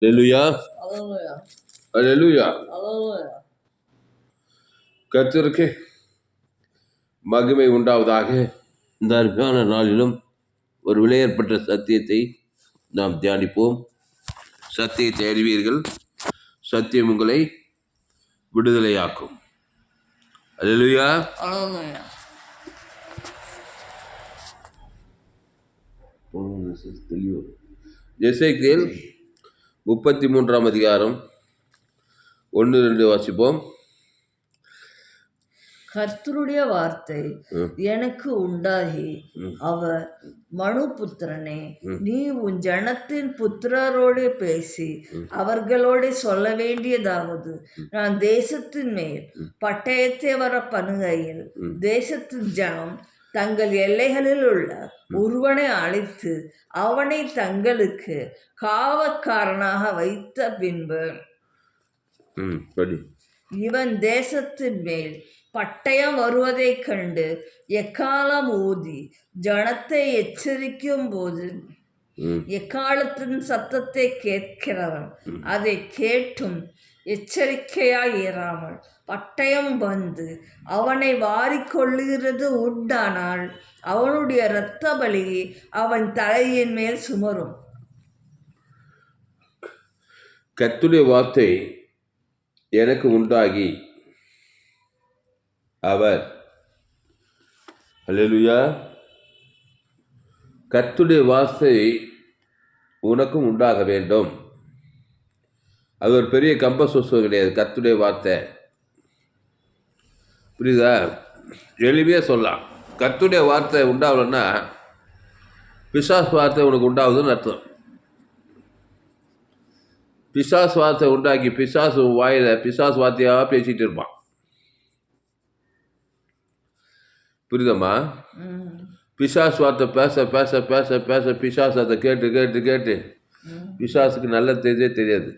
அல்லேலூயா, Hallelujah. அல்லேலூயா. Hallelujah. கர்த்தருக்கு மகிமை உண்டாவதாக. இந்த அருமையான நாளிலும் ஒரு விலையேற்பட்ட சத்தியத்தை நாம் தியானிப்போம். சத்தியத்தை அறிவீர்கள், சத்தியம் உங்களை விடுதலையாக்கும். அல்லேலூயா. Hallelujah. எசேக்கியேல் 33 அதிகாரம் 1-2 வாசிப்போம். கர்த்தருடைய வார்த்தை எனக்கு உண்டாகி அவர் மனுபுத்திரனே, நீ உன் ஜனத்தின் புத்திரரோடு பேசி அவர்களோடு சொல்ல வேண்டியதாவது, நான் தேசத்தின் மேல் பட்டயத்தை வர பண்ணுகையில் தேசத்தின் ஜனம் தங்கள் எல்லைகளில் உள்ள ஒருவனை அழைத்து அவனை தங்களுக்கு காவற்காரனாக வைத்த பின்பு இவன் தேசத்தின் மேல் பட்டயம் வருவதைக் கண்டு எக்காலம் ஊதி ஜனத்தை எச்சரிக்கும் போது எக்காலத்தின் சத்தத்தை கேட்கிறவன் அதை கேட்டும் எச்சரிக்கையாய் இராமல் பட்டயம் வந்து அவனை வாரிக்கொள்ளுகிறது உண்டானால் அவனுடைய இரத்த பலி அவன் தலையின் மேல் சுமரும். கர்த்தருடைய வார்த்தை எனக்கு உண்டாகி அவர், அல்லேலூயா, கர்த்தருடைய வார்த்தை உனக்கும் உண்டாக வேண்டும். அது ஒரு பெரிய கம்பசோசம் கிடையாது. கர்த்தருடைய வார்த்தை புரியுதா? எளிமையாக சொல்லலாம். கர்த்தருடைய வார்த்தை உண்டாகலன்னா பிசாசு வார்த்தை உனக்கு உண்டாகுதுன்னு அர்த்தம். பிசாசு வார்த்தை உண்டாக்கி பிசாசு வாயில் பிசாசு வார்த்தையாக பேசிகிட்டு இருப்பான். புரியுதம்மா? பிசாசு வார்த்தை பேச பேச பேச பேச பிசாசு அதை கேட்டு கேட்டு கேட்டு பிசாசுக்கு நல்ல தெரியாது.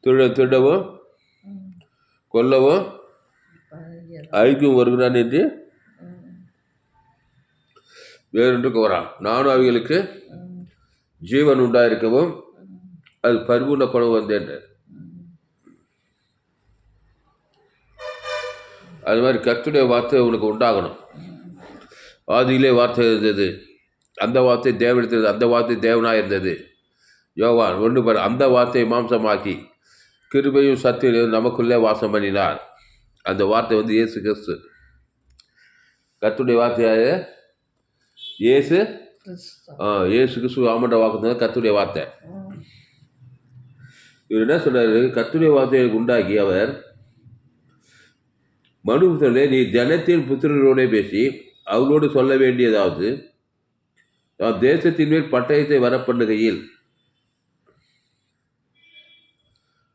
திருடவும் கொல்லவும் அழிக்கும் வருகிறான் என்று வேறொன்றுக்கு வரான். நானும் அவைகளுக்கு ஜீவன் உண்டாயிருக்கவும் அது பரிபூர்ண பணம் வந்தேன். அது மாதிரி கர்த்தருடைய வார்த்தை உனக்கு உண்டாகணும். ஆதியிலே வார்த்தை இருந்தது, அந்த வார்த்தை தேவனிடத்தில், அந்த வார்த்தை தேவனாக இருந்தது. யோவான் 1 அந்த வார்த்தையை மாம்சமாக்கி கிருபையும் சத்தியம் நமக்குள்ளே வாசம் பண்ணினார். அந்த வார்த்தை வந்து இயேசு கிறிஸ்து. கர்த்தருடைய வார்த்தையாக இயேசு கிறிஸ்து ஆமண்ட வாக்கு தான் கர்த்தருடைய வார்த்தை. இவர் என்ன சொன்னார்? கர்த்தருடைய வார்த்தையை உண்டாக்கி அவர் மனுபுத்திரனே, நீ ஜனத்தின் புத்திரரோடே பேசி அவர்களோடு சொல்ல வேண்டியதாவது, நான் தேசத்தின் மேல் பட்டயத்தை வரப்பண்ணுகையில்,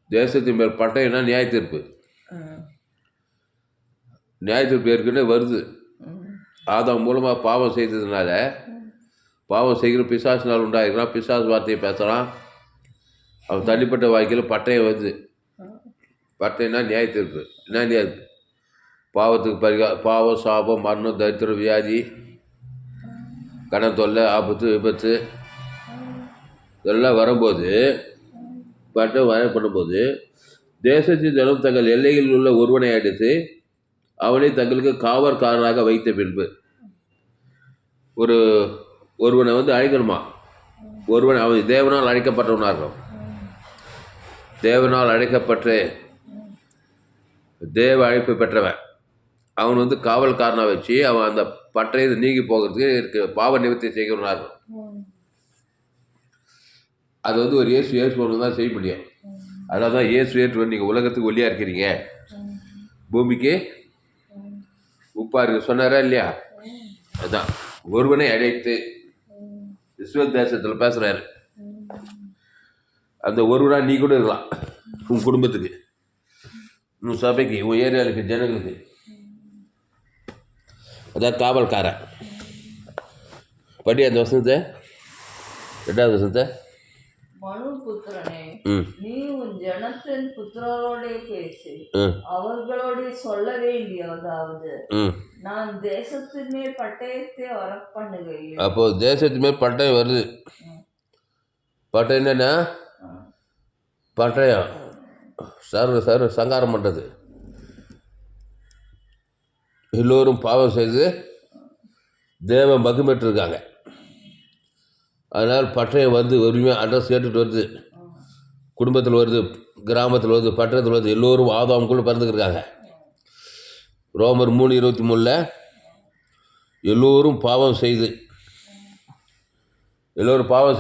தேசத்தின் மேல் பட்டயம்னா நியாய தீர்ப்பு. நியாய தீர்ப்பு ஏற்கனவே வருது. ஆதாம் மூலமாக பாவம் செய்ததுனால, பாவம் செய்கிற பிசாசினால் உண்டாகிறான். பிசாசு வார்த்தையை பேசுகிறான். அவன் தனிப்பட்ட வாழ்க்கையில் பட்டயம் வருது. பட்டயம்னா நியாய தீர்ப்பு. என்ன நியாய? பாவத்துக்கு பாவம், சாபம், மரணம், தரித்திரம், வியாதி, கடன் தொல்லை, ஆபத்து, விபத்து இதெல்லாம் வரும்போது பட்டம் வரப்படும்போது தேசத்தின் ஜனம் தங்கள் எல்லைகளில் உள்ள ஒருவனை அடித்து அவனை தங்களுக்கு காவற்காரனாக வைத்த பின்பு, ஒருவனை வந்து அழைக்கணுமா? ஒருவன் அவன் தேவனால் அழைக்கப்பட்டவனாக இருக்கும். தேவனால் அழைக்கப்பட்டு தேவ அழைப்பு பெற்றவன் அவன் வந்து காவல்காரனாக வச்சு அவன் அந்த பட்டயத்தை நீங்கி போகிறதுக்கு பாவ நிவர்த்தி செய்கிறவனாக இருக்கும். அது வந்து ஒரு இயேசு ஒன்று தான் செய்ய முடியும். அதனால தான் இயேசு நீங்கள் உலகத்துக்கு ஒல்லியாக இருக்கிறீங்க, பூமிக்கு உப்பாக இருக்கு சொன்னாரா இல்லையா? அதுதான் ஒருவனை அழைத்து இஸ்ரேல் தேசத்தில் பேசுகிறாரு. அந்த ஒருவனாக நீ கூட இருக்கலாம். உன் குடும்பத்துக்கு, உன் சபைக்கு, உன் ஏரியாவுக்கு, ஜனங்களுக்கு. அதான் காவல்காரன். படி அந்த வசனத்தை, 2வது வசனத்தை. மனுபுத்திரனே, நீ உன் ஜனத்தின் புத்திரரோடே பேசி அவர்களோடு சொல்ல வேண்டியதாவது, நான் தேசத்தின் மேல் பட்டயத்தை வரப்பண்ணுகையில். அப்போ தேசத்தின் மேல் பட்டயம் வருது. பட்டயம் என்னென்னா பட்டயம் சங்காரம் பண்ணுறது. எல்லோரும் பாவம் செய்து தேவ மகிமைட்டிருக்காங்க. அதனால் பட்டயம் வந்து உரிமையாக அட்ரஸ் கேட்டுட்டு வருது. குடும்பத்தில் வருது, கிராமத்தில் வருது, பட்டணத்தில் வருது. எல்லோரும் ஆதாமுக்குள்ளே பிறந்துக்கிருக்காங்க. ரோமர் 3:23 எல்லோரும் பாவம்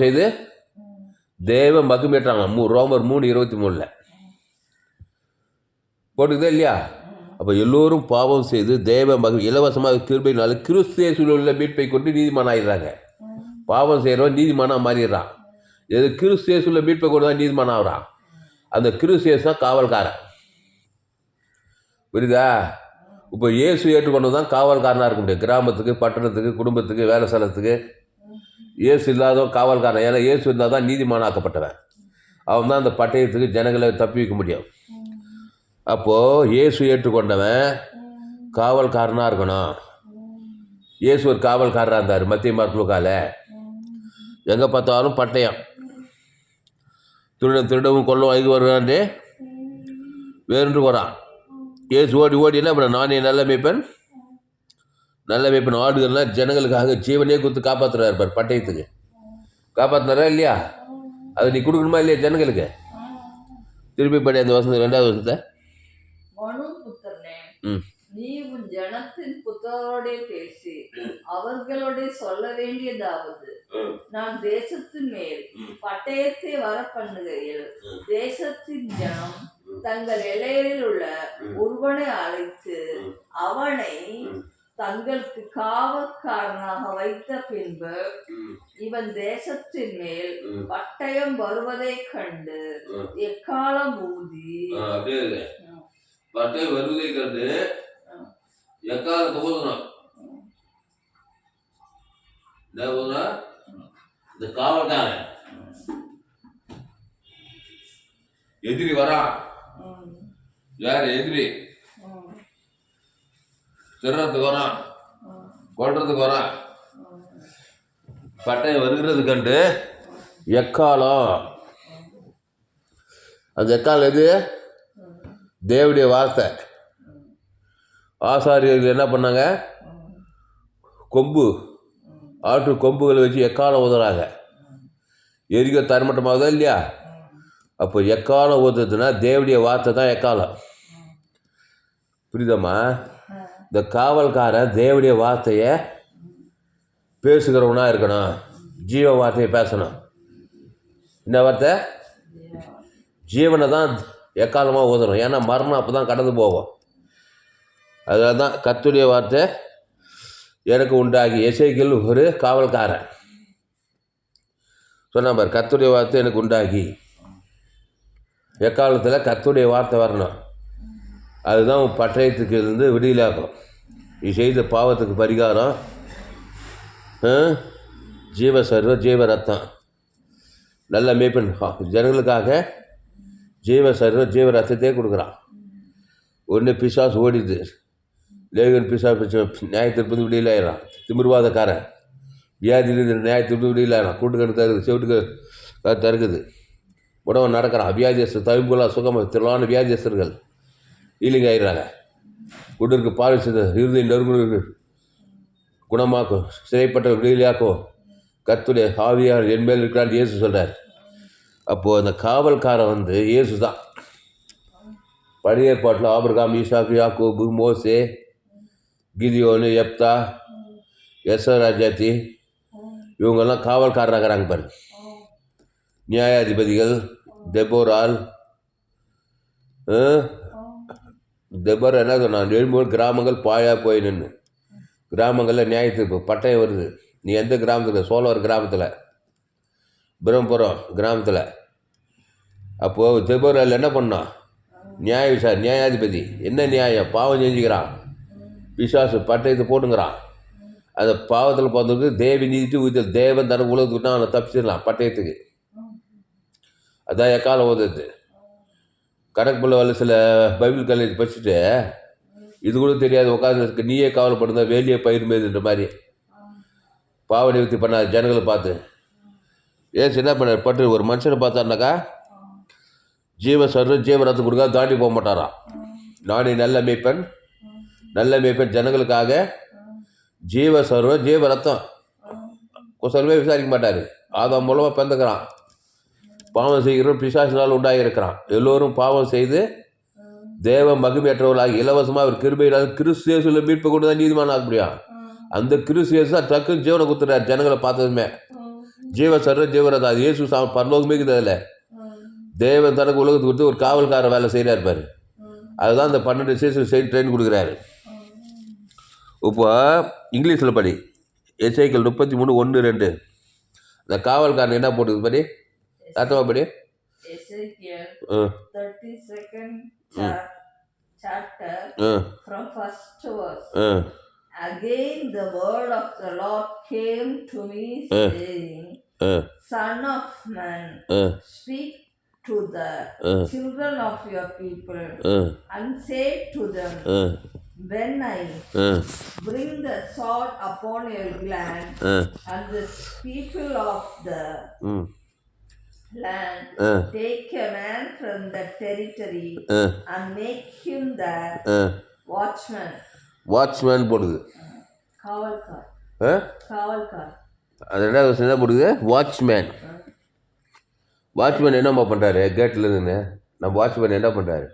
செய்து தேவ மகிமைட்டாங்க. ரோமர் 3:23 போட்டுக்குதே இல்லையா? அப்போ எல்லோரும் பாவம் செய்து தேவ இலவசமாக கிருபையினால கிறிஸ்து இயேசுவில் உள்ள மீட்பை கொண்டு நீதிமான் ஆகிடுறாங்க. பாவம் செய்கிறவன் நீதிமானாக மாறிடுறான். எது கிறிஸ்து இயேசுவில் மீட்பை கொண்டு தான் நீதிமான் ஆகிறான். அந்த கிறிஸ்து இயேசு தான் காவல்காரன். புரியுதா? இப்போ இயேசு ஏற்றுக்கொண்டு தான் காவல்காரனாக இருக்க முடியும். கிராமத்துக்கு, பட்டணத்துக்கு, குடும்பத்துக்கு, வேலை ஸ்தலத்துக்கு இயேசு இல்லாதவன் காவல்காரன். ஏன்னா இயேசு இருந்தால் தான் நீதிமானாக்கப்பட்டவன். அவன் தான் அந்த பட்டயத்துக்கு ஜனங்களை தப்பி வைக்க முடியும். அப்போது இயேசு ஏற்றுக்கொண்டவன் காவல்காரனாக இருக்கணும். இயேசு ஒரு காவல்காரராக இருந்தார். மத்திய மார்க்லூக்கால எங்கே பார்த்தாலும் பட்டயம். திருடவும் கொள்ளவும் ஐந்து வருவான்ட்டு வேறுண்டு போகிறான். இயேசு ஓடி என்ன பண்ண, நானே நல்ல மேய்ப்பன் ஆடுகள்லாம் ஜனங்களுக்காக ஜீவனே கொடுத்து காப்பாற்றுறாரு பார். பட்டயத்துக்கு காப்பாற்றுனாரா இல்லையா? அதை நீ கொடுக்கணுமா இல்லையா ஜனங்களுக்கு? திருப்பி படி அந்த வசனம் 2வது வசனத்தை. நீ உன் ஜனத்தின் புத்தரோடே பேசி அவர்களோட சொல்ல வேண்டியதாவது, நான் தேசத்தின் மேல் பட்டயத்தை வர பண்ணுகையில் தேசத்தின் ஜனம் தங்கள் எல்லையில் உள்ள ஒருவனை அழைத்து அவனை தங்களுக்கு காவற்காரனாக வைத்த பின்பு இவன் தேசத்தின் மேல் பட்டயம் வருவதை கண்டு எக்காலம் ஊதி பட்டயம் வருவதை கண்டு எக்காலத்தை ஊதணும். இந்த காவல்காரன் எதிரி வரான். யார் எதிரி? திருறதுக்கு வரான், கொல்றதுக்கு வரான். பட்டயம் வருகிறது கண்டு எக்காலம். அந்த எக்காலம் எது? தேவனுடைய வார்த்தை. ஆசாரியர்கள் என்ன பண்ணாங்க? ஆட்டு கொம்புகளை வச்சு எக்காலம் ஊதுறாங்க. எரிக்க தரமட்டமாகுதா இல்லையா? அப்போ எக்காலம் ஊதுறதுன்னா தேவனுடைய வார்த்தை தான் எக்காலம். புரியுதம்மா? இந்த காவல்காரன் தேவனுடைய வார்த்தையை பேசுகிறவனா இருக்கணும். ஜீவ வார்த்தையை பேசணும். என்ன வார்த்தை? ஜீவனை தான் எக்காலமாக ஊதணும். ஏன்னா மரணம் அப்போ தான் கடந்து போகும். அதனால தான் கர்த்தருடைய வார்த்தை எனக்கு உண்டாகி. எசேக்கியேல் ஒரு காவல்காரன் சொன்ன பார், கர்த்தருடைய வார்த்தை எனக்கு உண்டாகி. எக்காலத்தில் கர்த்தருடைய வார்த்தை வரணும். அதுதான் பட்டயத்துக்கு இருந்து விடுதலையாக்கும். நீ செய்த பாவத்துக்கு பரிகாரம் ஜீவ சர்வம், ஜீவ ரத்தம். நல்ல மேய்ப்பன் ஜனங்களுக்காக ஜீவ சர்வம், ஜீவ ரத்தத்தையே கொடுக்குறான். ஒன்று பிசாசு ஓடிது. லேகன் பிசாசு நியாயத்திற்பது விடியலாயிடறான். திமிர்வாதக்காரன் வியாதியிலிருந்து நியாயத்திற்பது விடியலாயிடறான். கூட்டுக்கணு தருகுது, செவிட்டுக்கு தருகுது. உடம்பு நடக்கிறான். வியாதியஸ்தர் தவிம்புலா சுகம் திரளான வியாதியஸ்தர்கள் ஹீலிங் ஆகிடுறாங்க. குடருக்கு பால் இறுதி நெருங்கு குணமாக்கும், சிறைப்பட்ட விடுதலையாக்கும் கர்த்தருடைய ஆவியார் என் மேல் இருக்கிறான்னு இயேசு சொல்கிறார். அப்போது அந்த காவல்காரன் வந்து இயேசு தான். பழைய ஏற்பாட்டில் ஆபிரகாம், ஈசாக்கு, யாக்கோபு, மோசே, கிதியோனு, எப்தா, எஸ்ராஜாத்தி இவங்கெல்லாம் காவல்காரராகிறாங்க பாரு. நியாயாதிபதிகள் தெபோரால் என்ன சொன்னான்? 7 கிராமங்கள் பாழா போய் நின்று. கிராமங்களில் நியாயத்துக்கு பட்டயம் வருது. நீ எந்த கிராமத்தில்? சோழர் கிராமத்தில், பிரம்மபுரம் கிராமத்தில். அப்போது தெபோரால் என்ன பண்ணான்? நியாயாதிபதி. என்ன நியாயம்? பாவம் செஞ்சுக்கிறான். பிசாசு பட்டயத்தை போட்டுங்கிறான். அந்த பாவத்தில் பிறந்தவருக்கு தேவி நீதிட்டு உயிர் தேவன் தனக்கு உலகத்துக்கிட்டா அவனை தப்பிச்சிடலாம் பட்டயத்துக்கு. அதான் எக்காலம் ஓதுறது. கணக்கு பிள்ளை சில பைபிள் காலேஜ் படிச்சுட்டு இது கூட தெரியாது உட்காந்து நீயே கவலைப்படுங்க வேலியை பயிர் மேதுன்ற மாதிரி பாவ நிவர்த்தி பண்ணாத ஜனங்களை பார்த்து ஏசு என்ன பண்ணார்? பட்டு ஒரு மனுஷனை பார்த்தாருனாக்கா ஜீவ சர்வம் ஜீவ ரத்தம் கொடுக்காது தாண்டி போக மாட்டாராம். நானே நல்ல மேய்ப்பன், நல்ல மேய்ப்பன் ஜனங்களுக்காக ஜீவ சர்வம் ஜீவ ரத்தம் சொல்லுமே விசாரிக்க மாட்டார். ஆதாம் மூலமாக பிறந்துக்கிறான். பாவம் செய்கிறோம் பிசாசினால் உண்டாகியிருக்கிறான். எல்லோரும் பாவம் செய்து தேவ மகிமையற்றவர்களாகி இலவசமாக அவர் கிருபையினால் கிறிஸ்து இயேசுவில் மீட்பை கொண்டு தான் நீதிமான் ஆக முடியும். அந்த கிறிஸ்து இயேசு தான் டக்குன்னு ஜீவனை கொடுத்துறாரு ஜனங்களை பார்த்ததுமே. ஜீவ சர்வ ஜீவரதம் அது இயேசு பரலோகமே இருக்குது. அதில் தேவன் தனக்கு உலகத்துக்கு கொடுத்து ஒரு காவல்கார வேலை செய்கிறா இருப்பார். அதுதான் இந்த 12 சீசன் செய்து ட்ரெயின் கொடுக்குறாரு. இப்போ இங்கிலீஷில் படி எசேக்கியேல் 33:1-2 இந்த காவல்காரன் என்ன போட்டுக்குது படி சத்தமாக படி. Ezekiel 32nd chapter from first verse. Again the word of the Lord came to me saying, Son of man, speak to the children of your people and say to them, when I bring the sword upon your land and the people of the land, take a man from the territory and make him the watchman. Watchman போடுது. காவல்கார். அது என்ன போடுது? Watchman. Watchman என்னம்மா பண்ணுறாரு? கேட்டில் இருந்துன்னு நம்ம watchman என்ன பண்ணுறாரு?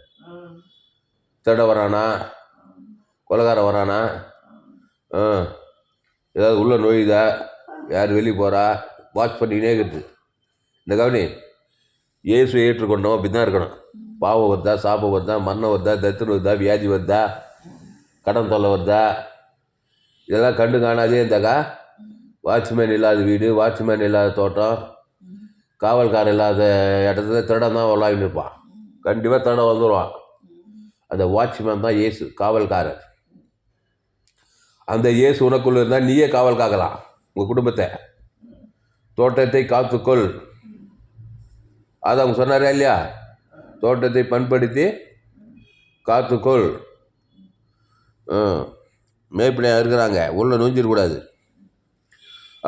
திருட வரானா, கொலைகாரம் வரானா, ஏதாவது உள்ள நோயுதா, யார் வெளியே போகிறா, வாட்ச் பண்ணிக்கினே இருக்குது. இந்த கவனி, இயேசு ஏற்றுக்கொண்டோம் அப்படி தான் இருக்கணும். பாவம் வருதா, சாபம் வருதா, மரணம் வருதா, தத்துவம் வருதா, வியாதி வருதா, கடன் தொல்லை வருதா, இதெல்லாம் கண்டு காணாதே இருந்தாக்கா வாட்ச்மேன் இல்லாத வீடு, வாட்ச்மேன் இல்லாத தோட்டம், காவல்காரன் இல்லாத இடத்துல திருடம் தான் விளாடின்னு இருப்பான். கண்டிப்பாக திருடம் வந்துடுவான். அந்த வாட்ச்மேன் தான் இயேசு, காவல்காரர். அந்த இயேசு உனக்குள்ள இருந்தால் நீயே காவல் காக்கலாம் உங்கள் குடும்பத்தை. தோட்டத்தை காத்துக்கொள். அது அவங்க சொன்னாரா இல்லையா? தோட்டத்தை பண்படுத்தி காத்துக்கொள். மேய்ப்பனையாக இருக்கிறாங்க, உள்ளே நுஞ்சிடக்கூடாது.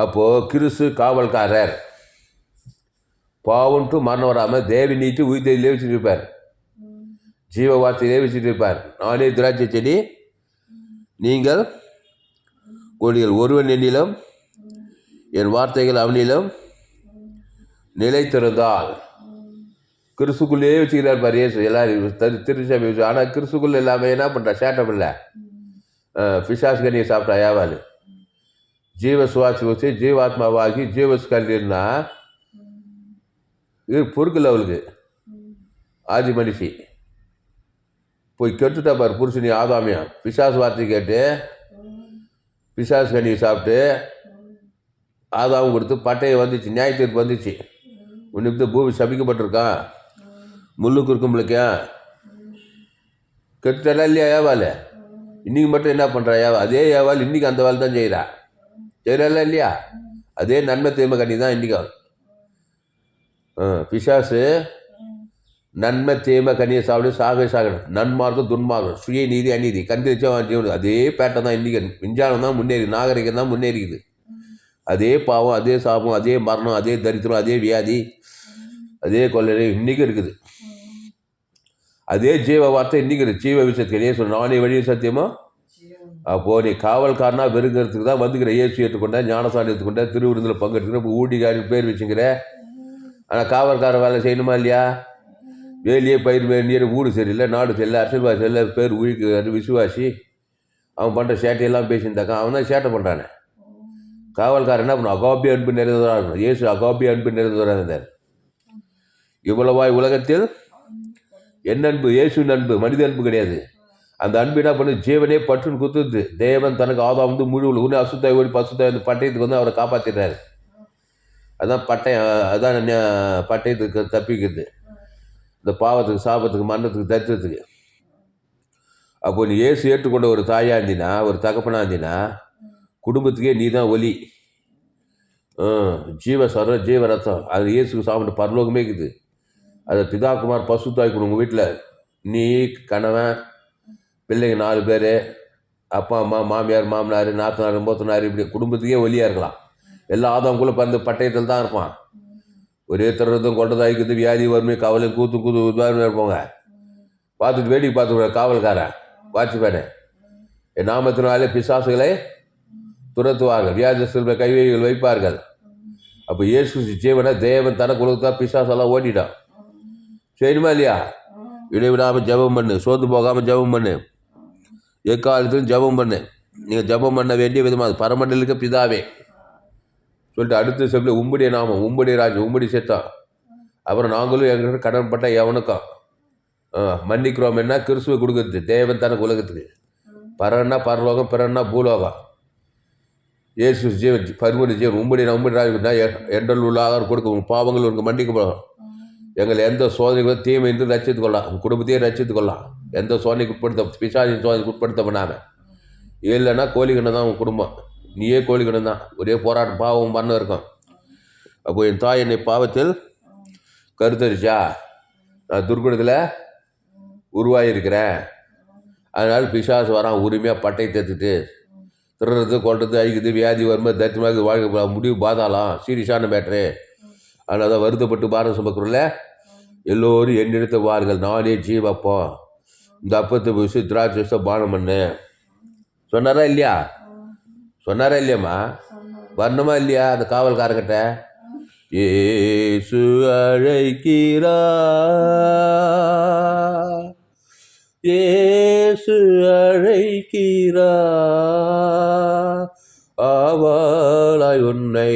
அப்போது கிறிஸ்து காவல்காரர். பாவன்ட்டு மரணம் வராமல் தேவி நீட்டு உயிர்த்தையிலே வச்சுட்டு இருப்பார், ஜீவ வார்த்தையிலே வச்சுட்டு இருப்பார். நானே திராட்சை செடி, நீங்கள் கொடிகள். ஒருவன் என்னிலும் என் வார்த்தைகள் அவனிலும் நிலைத்திருந்தால். கிறிஸ்துக்குள்ளேயே வச்சுக்கிறார் பாரு இயேசு எல்லாரும் திருச்சபை வச்சு. ஆனால் கிறிஸ்துக்குள்ளே எல்லாமே என்ன பண்ணுறா? சேட்டம் இல்லை. பிசாசு கனியை சாப்பிட்டா ஏவாள். ஜீவ சுவாசி வச்சு ஜீவாத்மாவாகி ஜீவஸ் கல்வின்னா இது பொறுக்கல அவளுக்கு. ஆதி மனுஷி போய் கெட்டுட்டா பாரு புருஷனி ஆதாமியா. பிசாசு வார்த்தை கேட்டு பிசாசு கனியை சாப்பிட்டு ஆதாமும் கொடுத்து பட்டையை வந்துச்சு, நியாய தீர்ப்பு வந்துச்சு. உன்னிப்பு பூமி சபிக்கப்பட்டிருக்கான், முள்ளுக்கு இருக்கும்பளுக்கா கெட்டுட்டா இல்லையா ஏவாள்? இன்றைக்கி மட்டும் என்ன பண்ணுறா ஏவா? அதே ஏவாள் இன்றைக்கி அந்த வேலை தான் செய்கிறா இல்லையா? அதே நன்மை தீமை கனி தான் இன்றைக்கும். பிசாசு நன்மை தீமை கனியை சாப்பிட்டு சாகணும். நன்மார்க்கம் துன்மார்க்கம், சுய நீதி அநீதி கண்டிச்சா ஜீவன். அதே பேட்டை தான் இன்றைக்கி. விஞ்ஞானம் தான் முன்னேறி, நாகரிகம் தான் முன்னேறிக்குது. அதே பாவம், அதே சாபம், அதே மரணம், அதே தரித்திரம், அதே வியாதி, அதே கொள்ளை இன்றைக்கும் இருக்குது. அதே ஜீவ வார்த்தை இன்றைக்கி இருக்குது. ஜீவ விஷயத்துக்கு சொல்ல நானே வழி சத்தியமோ. அப்போது நீ காவல்காரனாக வெறுங்கிறதுக்கு தான் வந்துக்கிற. இயேசு ஏற்றுக்கொண்ட, ஞானசாமி எடுத்துக்கொண்ட, திருவிருந்தில் பங்கெடுத்துக்கிற, இப்போ ஊட்டிக்காரின் பேர் வச்சுக்கிற. ஆனால் காவல்கார வேலை செய்யணுமா இல்லையா? வேலியே பயிர் வேண்டிய ஊடு சரியில்லை, நாடு சரியில்லை, அரசியல்வாதி சரியில்லை, பேர் ஊழிக்கு விசுவாசி, அவன் பண்ணுற சேட்டையெல்லாம் பேசியிருந்தாக்கா அவன் தான் சேட்டை பண்ணுறானே. காவல்காரன் என்ன பண்ணும்? அகாபிய அன்பு நிறைந்தவராக இருக்கணும். இயேசு அகாபிய அன்பு நிறைந்தவராக இருந்தார். இவ்வளவாய் உலகத்தில் என்ன அன்பு? இயேசுவின் அன்பு, மனித அன்பு கிடையாது. அந்த அன்பு என்ன பண்ணு? ஜீவனே பற்றுன்னு குத்துது. தேவன் தனக்கு ஆதாம் வந்து முழு உன்னை அசுத்தாய் ஓடி பசுத்தாய் அந்த பட்டயத்துக்கு வந்து அவரை காப்பாற்றிடுறாரு. அதுதான் பட்டயம், அதுதான் பட்டயத்துக்கு தப்பிக்கிறது, இந்த பாவத்துக்கு சாபத்துக்கு மரணத்துக்கு தத்துவத்துக்கு. அப்போ நீ இயேசு ஏற்றுக்கொண்ட ஒரு தாயாக இருந்தினா, ஒரு தகப்பனாக இருந்தினா, குடும்பத்துக்கே நீ தான் ஒலி. ஜீவ சர்வ ஜீவ ரத்தம் அது இயேசுக்கு சாப்பிட்டு பரலோகமே இருக்குது. அதை பிதாகுமார் பசுத்தாய் கொடு. உங்கள் வீட்டில் நீ, கணவன், பிள்ளைங்க 4 பேர், அப்பா அம்மா, மாமியார் மாமனார், நாத்தனார் மூத்தனார், இப்படி குடும்பத்துக்கே ஒலியாக இருக்கலாம். எல்லா ஆதாம்குள்ளே பிறந்த பட்டயத்தில் தான் இருப்பான். ஒரே தருணத்தும் கொண்டது ஆயிக்குது, வியாதி வறுமை கவலை கூத்து கூத்து உதாரணம் இருப்போங்க. பார்த்துட்டு வேடிக்கை பார்த்து காவல்காரன் வாட்ச்மேனு, என் நாமத்தினாலே பிசாசுகளை துரத்துவார்கள், வியாதிஸ்தர்கள் கைவைகள் வைப்பார்கள். அப்போ இயேசு ஜீவனை தேவன் தனக்கு கொடுத்தா பிசாசெல்லாம் ஓடிட்டான். சரிமா இல்லையா? இடைவிடாமல் ஜெபம் பண்ணு, சோர்ந்து போகாமல் ஜெபம் பண்ணு, எக்காலத்திலும் ஜெபம் பண்ணு. நீங்கள் ஜெபம் பண்ண வேண்டிய விதமாக பரமண்டலுக்கு பிதாவே சொல்லிட்டு அடுத்த சொல்லி உம்முடைய நாமம், உம்முடைய ராஜ்யம், உம்முடைய சித்தம். அப்புறம் நாங்களும் எங்கிட்ட கடன்பட்ட எவனுக்கும் மன்னிக்கிறோம். என்ன கிறிஸ்துவை கொடுக்குறது தேவன் தனக்கு உலகத்துக்கு. பரன்னா பரலோகம், பிறன்னா பூலோகம். இயேசு ஜீவன் பரிமணி ஜீவன் உம்முடைய ராஜ்யம் என்றல் உள்ளாக கொடுக்க உங்கள் பாவங்கள் உங்களுக்கு மன்னிக்கப்படும். எங்களை எந்த சோதனைகளும் தீமை என்று ரசித்து கொள்ளலாம், உங்கள் குடும்பத்தையும் ரசித்து கொள்ளலாம். எந்த சோதனைக்கு உட்படுத்த பிசாசின் சோதனைக்கு உட்படுத்த பண்ணாமல். இல்லைன்னா கோழிக்கண்ணை தான் உங்கள் குடும்பம், நீயே கோழிக்கண்ணை தான். ஒரே போராட்டம் பாவம் பண்ண இருக்கும். அப்போ என் தாய் என்னை பாவத்தில் கருத்தரிச்சா, நான் துர்குணத்தில் உருவாகியிருக்கிறேன். அதனால் பிசாசு வரான் உரிமையாக பட்டை தேத்துட்டு திருடுறது கொள்வது அழிக்குது, வியாதி வரும்போது தரிசனமாக வாழ்க்கை முடிவு பாதாளம் சீரியஸான மேட்ரு. அதனால் தான் வருத்தப்பட்டு பாரம் சுமக்கிறோம்ல, எல்லோரும் என்னிடத்து வார்கள், நானே ஜீவப்போம், இந்த அப்பத்தை விஷயம் திராட்சை பானம் பண்ணு சொன்னாரா இல்லையா? சொன்னாரா இல்லையாம்மா? வரணுமா இல்லையா அந்த காவல்காரங்கிட்ட? இயேசு அழைக்கிறா, இயேசு அழைக்கிறா, ஆவாளாய் உன்னை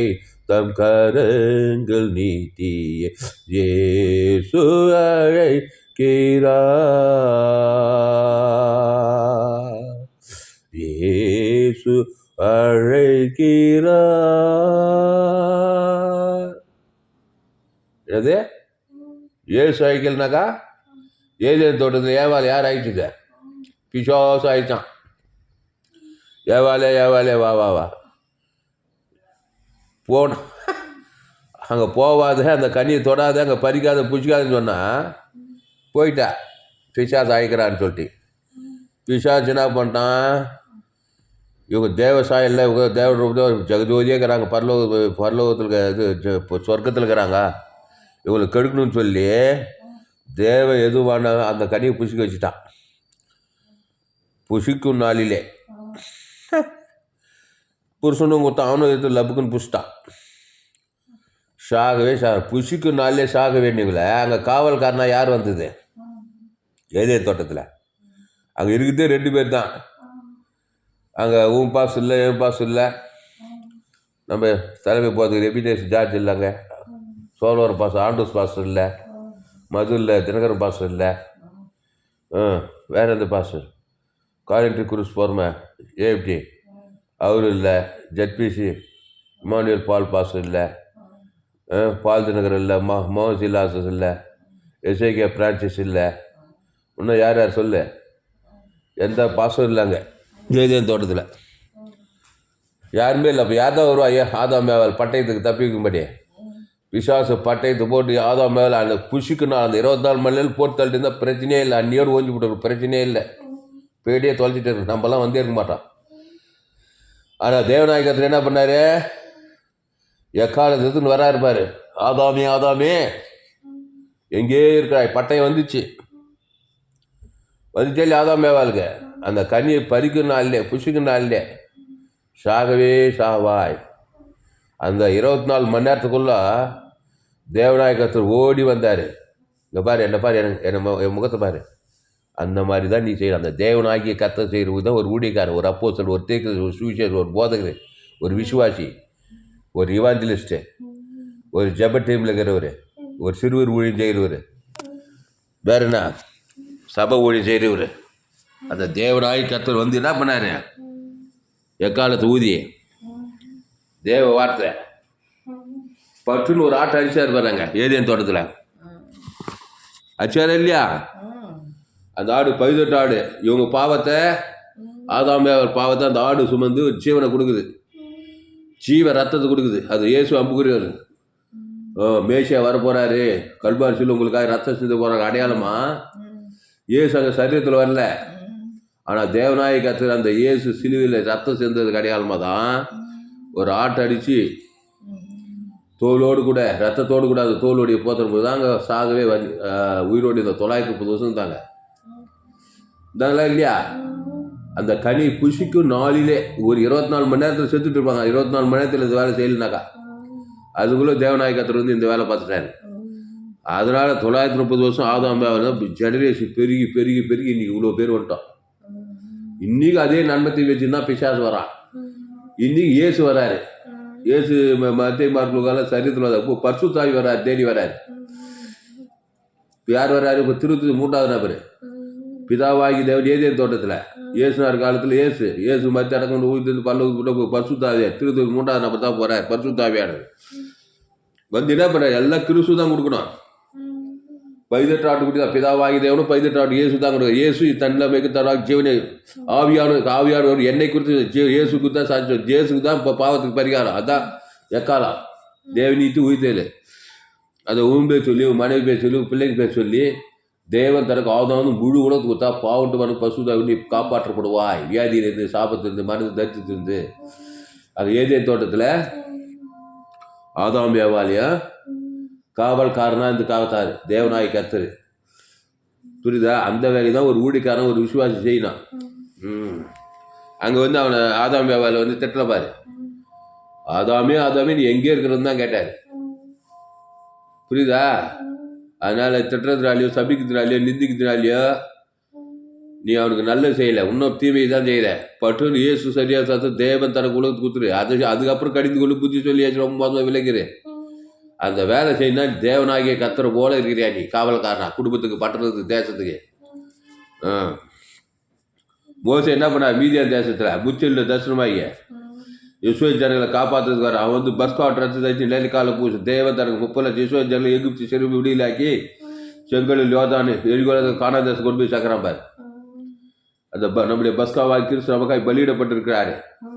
தம் கரங்கள் நீட்டிய இயேசு அழைக்கிறா, இயேசு அழைக்கிறா. என்னது இயேசு அழைக்கலனாக்கா? ஏதேன் தோட்டத்தில் ஏவாள் யார் ஆயிடுச்சுங்க? பிசாசு ஆயிடுச்சான். ஏவாலே ஏவாலே வா வா வா போன அங்கே போவாத, அந்த கனியை தொடாத, அங்கே பறிக்காத பிடிச்சிக்காதுன்னு சொன்னால் போயிட்டா பிசாசு ஆயிக்கிறான்னு சொல்லிட்டு. பிசாசு என்ன பண்ணிட்டான்? இவங்க தேவசாயில் இவங்க தேவ ஜெகஜோதியாக இருக்கிறாங்க, பரலோகத்தில் இது சொர்க்கத்தில் இருக்கிறாங்க, இவங்களை கெடுக்கணும்னு சொல்லி தேவ எதுவான அந்த கனியை புசிக்க வச்சுட்டான். புசிக்கும் நாளிலே புருஷனும் கொடுத்தான், அவனும் எடுத்து லப்புக்குன்னு புசிட்டான். சாகவே புசிக்கும் நாளிலே சாக வேண்டியவங்கள அங்கே காவல்காரனா யார் வந்தது? ஏதே தோட்டத்தில். அங்கே இருக்குதே 2 பேர் தான். அங்கே உன் பாஸ் இல்லை, என் பாஸ் இல்லை, நம்ம தலைமை போகிறதுக்கு ரெபினேஷ் ஜார்ஜ் இல்லைங்க, சோழவர் பாஸ், ஆண்டூஸ் பாஸ் இல்லை, மது இல்லை, தினகரன் பாஸ் இல்லை, வேறு எந்த பாஸ், காரின்ட்ரி குரூஸ் போகிறோமே ஏஎப்டி அவரு இல்லை, ஜட்பிசி இமானுவேல் பால் பாஸ் இல்லை, பால் தினகர் இல்லை, மோகன் சிலாசஸ் இல்லை, எஸ்ஐகே பிரான்சிஸ் இல்லை, இன்னும் யார் யார் சொல்லு? எந்த பாஸும் இல்லைங்க ஏதேன் தோட்டத்தில், யாருமே இல்லை. அப்போ யார் தான் வருவா? ஆதாம் மேவால் பட்டயத்துக்கு தப்பிக்கும்படி பிசாசு பட்டயத்தை போட்டு ஆதாம் மேவால் அந்த புஷிக்குன்னா அந்த 24 மணி நேரம் போட்டு தள்ளிட்டு இருந்தால் பிரச்சனையே இல்லை. அன்னியோடு ஓஞ்சி போட்டு பிரச்சனையே இல்லை, பேடியே தொலைச்சிட்டு இருக்கு, நம்மலாம் வந்தே இருக்க மாட்டோம். ஆனால் தேவநாயகத்தில் என்ன பண்ணார்? எக்காலத்துன்னு வரா இருப்பார், ஆதாமே ஆதாமே எங்கே இருக்கிறாய்? பட்டயம் வந்துச்சே ஆதாம் மேவாளுக்கு. அந்த கனியை பறிக்கும் நாளிலே புஷிக்கும் நாளிலே சாகவே சாவாய். அந்த 24 மணி நேரத்துக்குள்ள தேவநாயகத்தில் ஓடி வந்தார். இங்கே பாரு, என்ன பாரு, என் முகத்தை பாரு. அந்த மாதிரி தான் நீ செய்யணும். அந்த தேவனாகிய கத்தை செய்கிறது தான் ஒரு ஊழியக்காரர், ஒரு அப்போஸ்தலர், ஒரு தீர்க்கதரிசி, ஒரு சுவிசேஷர், ஒரு போதகர், ஒரு விசுவாசி, ஒரு இவாஞ்சலிஸ்ட்டு, ஒரு ஜெப டீமில் இருக்கிறவர், ஒரு சிறுவர் ஊழியம் செய்கிறவர், வேறு என்ன சபை ஊழியம் செய்கிறவர். அந்த தேவனாய் கர்த்தர் வந்து என்ன பண்ணார்? எக்காலத்து ஊதி தேவ வார்த்தை பட்டுன்னு ஒரு ஆட்டை அடிச்சார் பாருங்க ஏதேன் தோட்டத்தில். அடிச்சாரா இல்லையா? அந்த ஆடு 18 ஆடு. இவங்க பாவத்தை, ஆதாமே அவர் பாவத்தை அந்த ஆடு சுமந்து ஜீவனை கொடுக்குது, ஜீவ ரத்தத்தை கொடுக்குது. அது இயேசு அம்புக்குரியவர். மேசியா வர போகிறாரு, கல்வாரிசியில் உங்களுக்காக ரத்தம் சிந்த போகிறாங்க அடையாளமா. இயேசு அங்கே சரீரத்தில் வரல, ஆனால் தேவநாயகத்தில் அந்த இயேசு சிலுவையில் ரத்தம் சேர்ந்ததுக்கு அடையாளமாக தான் ஒரு ஆட்டை அடித்து தோலோடு கூட ரத்தத்தோடு கூட அந்த தோலுடைய போத்தும் போது தாங்க சாகவே உயிரோடு இந்த 930 வருஷம் தாங்க இருந்தாங்களா இல்லையா? அந்த கனி புசிக்கும் நாளிலே ஒரு 24 மணி நேரத்தில் செத்துட்டு இருப்பாங்க. 24 மணி நேரத்தில் இந்த வேலை செய்யலைனாக்கா அதுக்குள்ளே தேவநாயக கர்த்தர் வந்து இந்த வேலை பார்த்துட்டாரு. அதனால் 930 வருஷம் ஆதாம் ஜெனரேஷன் பெருகி பெருகி பெருகி இன்றைக்கி இவ்வளோ பேர் வந்துட்டோம். இன்றைக்கி அதே நன்மத்தை வச்சுருந்தா பிசாசு வரான். இன்றைக்கி இயேசு வராரு. இயேசு மத்திய மார்க்குக்கால சரீரத்தில் வராது. இப்போ பரிசுத்தாவி வராரு, தேடி வராரு. இப்போ யார் வராரு? இப்போ 3வது நபர் பிதாவாகி தேவன் ஏதேன் தோட்டத்தில் இயேசுனார் காலத்தில் இயேசு மத்திய அடக்கம் ஊற்றி பல்லு பரிசுத்தாவியா 3வது நபர் தான் போகிறார். பரிசுத்தாவியானது வந்து என்ன பண்ண எல்லாம் கிறிஸ்து தான் கொடுக்கணும். 18 ஆட்டுக்குட்டி தான் பிதாவாகி தேவனும் 18 ஆட்டு இயேசு தான் கொடுக்கும். இயேசு தன்னமைக்கு தராக ஜீவனை ஆவியானவர் என்னை குறித்து இயேசுக்கு தான் சாட்சி. இயேசுக்கு தான் இப்போ பாவத்துக்கு பரிகாரம். அதான் எக்காலம் தேவனீட்டு உயிர்த்தேல். அதை உன் பேர் சொல்லி உன் மனைவி பேர் சொல்லி உன் பிள்ளைக்கு பேர் சொல்லி தேவன் தனக்கு ஆவதாலும் முழு உலகத்துக்கு கொடுத்தா பாவட்டு மனு பசுதாவி நீ காப்பாற்றப்படுவாய். வியாதியிலிருந்து சாபத்திலிருந்து மனது தரித்திலிருந்து. அது ஏதேன் தோட்டத்தில் ஆதாம் ஏவாலியா காவல்காரனா இந்த காவத்தாரு தேவநாய கர்த்தர். புரியுதா? அந்த வேலையை தான் ஒரு ஊழிக்காரன் ஒரு விசுவாசி செய்யணும். அங்கே வந்து அவனை ஆதாம் வியாபாரில் வந்து திட்டல பாரு. ஆதாமே நீ எங்கே இருக்கிறது தான் கேட்டார். புரியுதா? அதனால் திட்டுறதுனாலையோ சபிக்கிறதுனாலையோ நிந்திக்கிறதுனாலையோ நீ அவனுக்கு நல்லது செய்யலை, இன்னும் தீமையை தான் செய்கிற. பட்டுன்னு இயேசு சரியாக சாத்து தேவன் தனக்கு உலகத்துக்கு கொடுத்துரு. அதுக்கப்புறம் கடிந்து கொண்டு புத்தி சொல்லியாச்சு ரொம்ப மோசமாக விளைக்கிறேன். அந்த வேலை செய்யணும் தேவனாகிய கர்த்தரை போல இருக்கிறியா நீ காவல்காரனா குடும்பத்துக்கு பட்டணத்துக்கு தேசத்துக்கு. மோசே என்ன பண்ணா மீதியான் தேசத்தில் முச்சலில் தரிசனமாகிய இஸ்ரவேல் ஜனங்களை காப்பாற்றுறதுக்கு வர. அவன் வந்து பஸ் காட் ரத்து தச்சு நிலைக்கால பூசு தேவன் தனக்கு 30 லட்சம் இஸ்ரவேல் ஜனங்களை எகிப்து செருப்பு விடியலாக்கி செங்கலில் யோதானு எரிகோல காணா தேசம் கொண்டு போய் சக்கரம் பார். அந்த நம்முடைய பஸ்காவாய் கிறிஸ்து நமக்காய் பலியிடப்பட்டிருக்கிறாரு.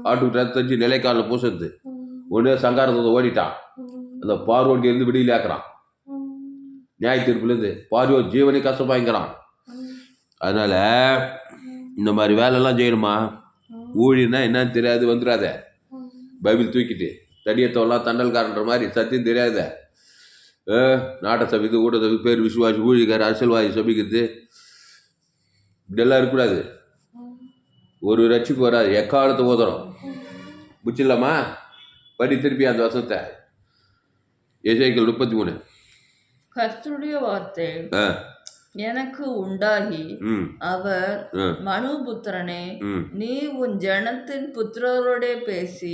ஆட்டுக்கு ரத்து தச்சு நிலைக்காலில் பூசுறது ஒன்றே சங்காரத்தை ஓடிட்டான். அந்த பார்வோட்டிலேருந்து விடியிலாக்குறான். நியாய தீர்ப்புலேருந்து பார்வோ ஜீவனை கஷ்டமாய்க்கிறான். அதனால் இந்த மாதிரி வேலைலாம் செய்யணுமா? ஊழியர்னா என்னன்னு தெரியாது வந்துடாத. பைபிள் தூக்கிட்டு தடியத்தவெல்லாம் தண்டல்காரன்ற மாதிரி சத்தியம் தெரியாத. நாட்டை சபித்து ஊட்ட சபி பேர் விசுவாசி ஊழியக்கார அரசியல்வாதி சபிக்கிறது இப்படியெல்லாம் இருக்கக்கூடாது. ஒரு ரட்சிப்பு வராது. எக்காலத்தை ஓதணும். புச்சிடலாமா? படி திருப்பி அந்த வருஷத்தை எசேக்கியேல் 33. கர்த்தருடைய வார்த்தை எனக்கு உண்டாகி அவர் மனுபுத்திரனே நீ உன் ஜனத்தின் புத்திரரோட பேசி